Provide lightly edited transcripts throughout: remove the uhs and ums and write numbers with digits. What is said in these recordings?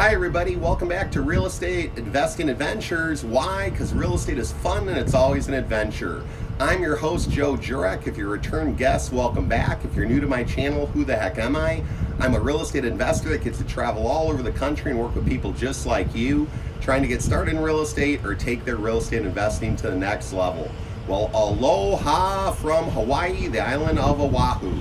Hi everybody, welcome back to Real Estate Investing Adventures. Why? Because real estate is fun and it's always an adventure. I'm your host, Joe Jurek. If you're a return guest, welcome back. If you're new to my channel, who the heck am I? I'm a real estate investor that gets to travel all over the country and work with people just like you, trying to get started in real estate or take their real estate investing to the next level. Well, aloha from Hawaii, the island of Oahu.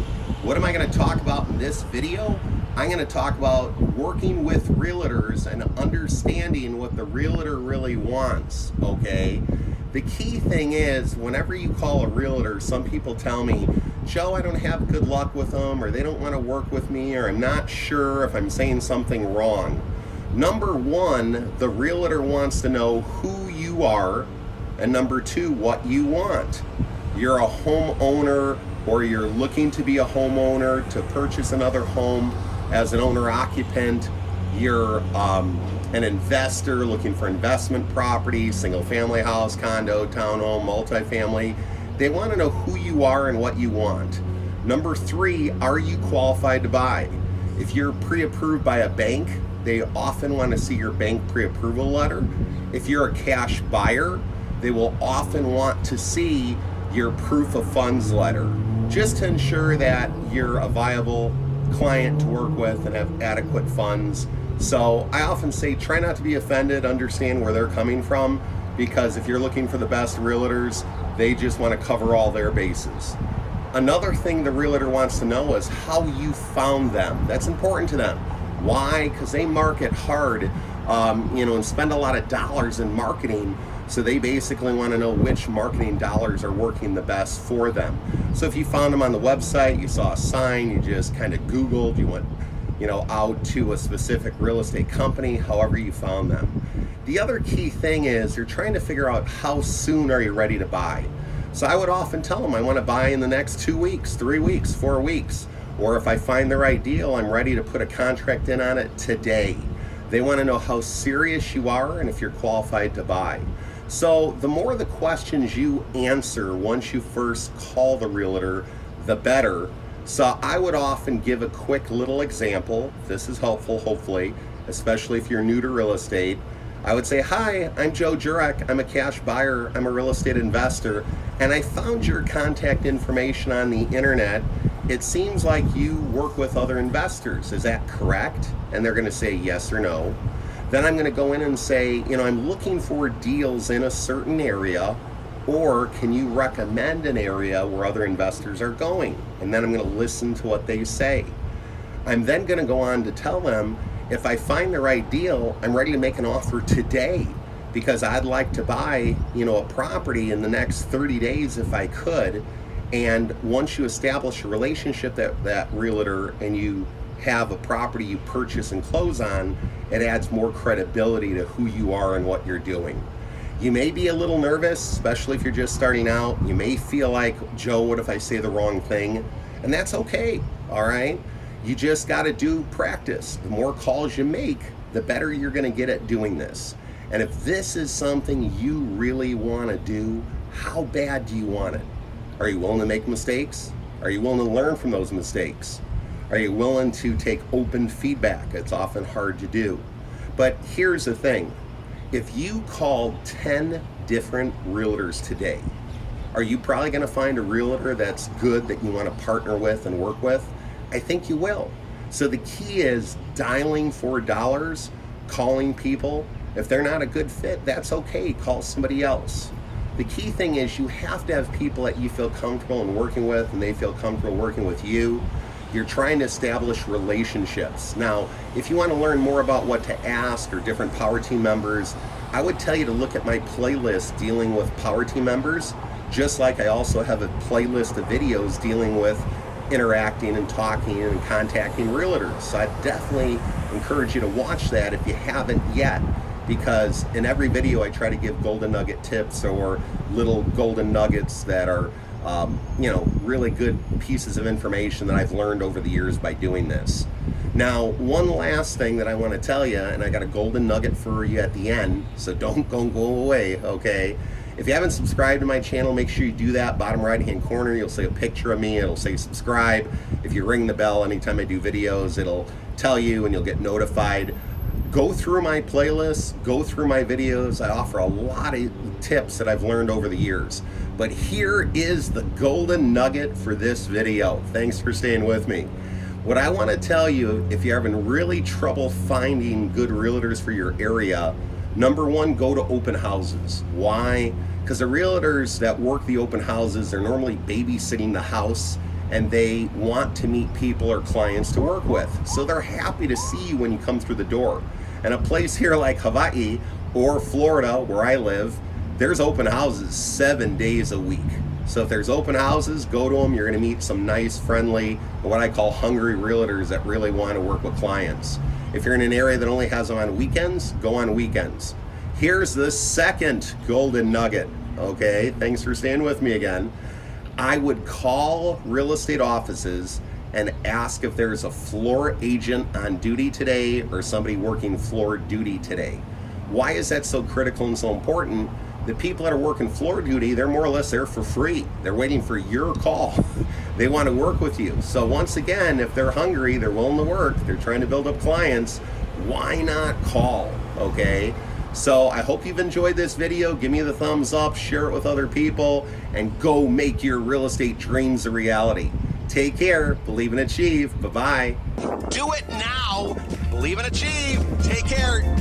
What am I going to talk about in this video? I'm going to talk about working with realtors and understanding what the realtor really wants, okay? The key thing is, whenever you call a realtor, some people tell me, Joe, I don't have good luck with them, or they don't want to work with me, or I'm not sure if I'm saying something wrong. Number one, the realtor wants to know who you are, and number two, what you want. You're a homeowner, or you're looking to be a homeowner to purchase another home as an owner-occupant. You're an investor looking for investment property, single-family house, condo, townhome, multifamily. They want to know who you are and what you want. Number three, are you qualified to buy? If you're pre-approved by a bank, they often want to see your bank pre-approval letter. If you're a cash buyer, they will often want to see your proof of funds letter, just to ensure that you're a viable client to work with and have adequate funds. So I often say, try not to be offended, understand where they're coming from, because if you're looking for the best realtors, they just want to cover all their bases. Another thing the realtor wants to know is how you found them. That's important to them. Why? Because they market hard, and spend a lot of dollars in marketing. So they basically want to know which marketing dollars are working the best for them. So if you found them on the website, you saw a sign, you just kind of Googled, you went out to a specific real estate company, however you found them. The other key thing is you're trying to figure out how soon are you ready to buy. So I would often tell them I want to buy in the next 2 weeks, 3 weeks, 4 weeks. Or if I find the right deal, I'm ready to put a contract in on it today. They want to know how serious you are and if you're qualified to buy. So the more the questions you answer once you first call the realtor, the better. So I would often give a quick little example. This is helpful, hopefully, especially if you're new to real estate. I would say, hi, I'm Joe Jurek. I'm a cash buyer. I'm a real estate investor. And I found your contact information on the internet. It seems like you work with other investors. Is that correct? And they're going to say yes or no. Then I'm going to go in and say, I'm looking for deals in a certain area, or can you recommend an area where other investors are going? And then I'm going to listen to what they say. I'm then going to go on to tell them, if I find the right deal, I'm ready to make an offer today because I'd like to buy, a property in the next 30 days if I could. And once you establish a relationship that realtor and you have a property you purchase and close on, it adds more credibility to who you are and what you're doing. You may be a little nervous, especially if you're just starting out. You may feel like, Joe, what if I say the wrong thing? And that's okay, all right? You just got to do practice. The more calls you make, the better you're going to get at doing this. And if this is something you really want to do, how bad do you want it? Are you willing to make mistakes? Are you willing to learn from those mistakes? Are you willing to take open feedback? It's often hard to do. But here's the thing. If you called 10 different realtors today, are you probably going to find a realtor that's good that you want to partner with and work with? I think you will. So the key is dialing for dollars, calling people. If they're not a good fit, that's okay. Call somebody else. The key thing is you have to have people that you feel comfortable in working with and they feel comfortable working with you. You're trying to establish relationships. Now, if you want to learn more about what to ask or different power team members, I would tell you to look at my playlist dealing with power team members, just like I also have a playlist of videos dealing with interacting and talking and contacting realtors. So I definitely encourage you to watch that if you haven't yet, because in every video I try to give golden nugget tips or little golden nuggets that are really good pieces of information that I've learned over the years by doing this. Now, one last thing that I want to tell you, and I got a golden nugget for you at the end, so don't go away, okay? If you haven't subscribed to my channel, make sure you do that. Bottom right hand corner, you'll see a picture of me. It'll say subscribe. If you ring the bell anytime I do videos, it'll tell you and you'll get notified. Go through my playlists, go through my videos. I offer a lot of tips that I've learned over the years. But here is the golden nugget for this video. Thanks for staying with me. What I want to tell you, if you're having really trouble finding good realtors for your area, number one, go to open houses. Why? Because the realtors that work the open houses, they're normally babysitting the house and they want to meet people or clients to work with. So they're happy to see you when you come through the door. And a place here like Hawaii or Florida, where I live, there's open houses 7 days a week. So if there's open houses, go to them. You're going to meet some nice, friendly, what I call hungry realtors that really want to work with clients. If you're in an area that only has them on weekends, go on weekends. Here's the second golden nugget. Okay, thanks for staying with me again. I would call real estate offices and ask if there's a floor agent on duty today or somebody working floor duty today. Why is that so critical and so important? The people that are working floor duty, they're more or less there for free. They're waiting for your call. They want to work with you. So once again, if they're hungry, they're willing to work, they're trying to build up clients, why not call, okay? So I hope you've enjoyed this video. Give me the thumbs up, share it with other people, and go make your real estate dreams a reality. Take care, believe and achieve. Bye-bye. Do it now. Believe and achieve. Take care.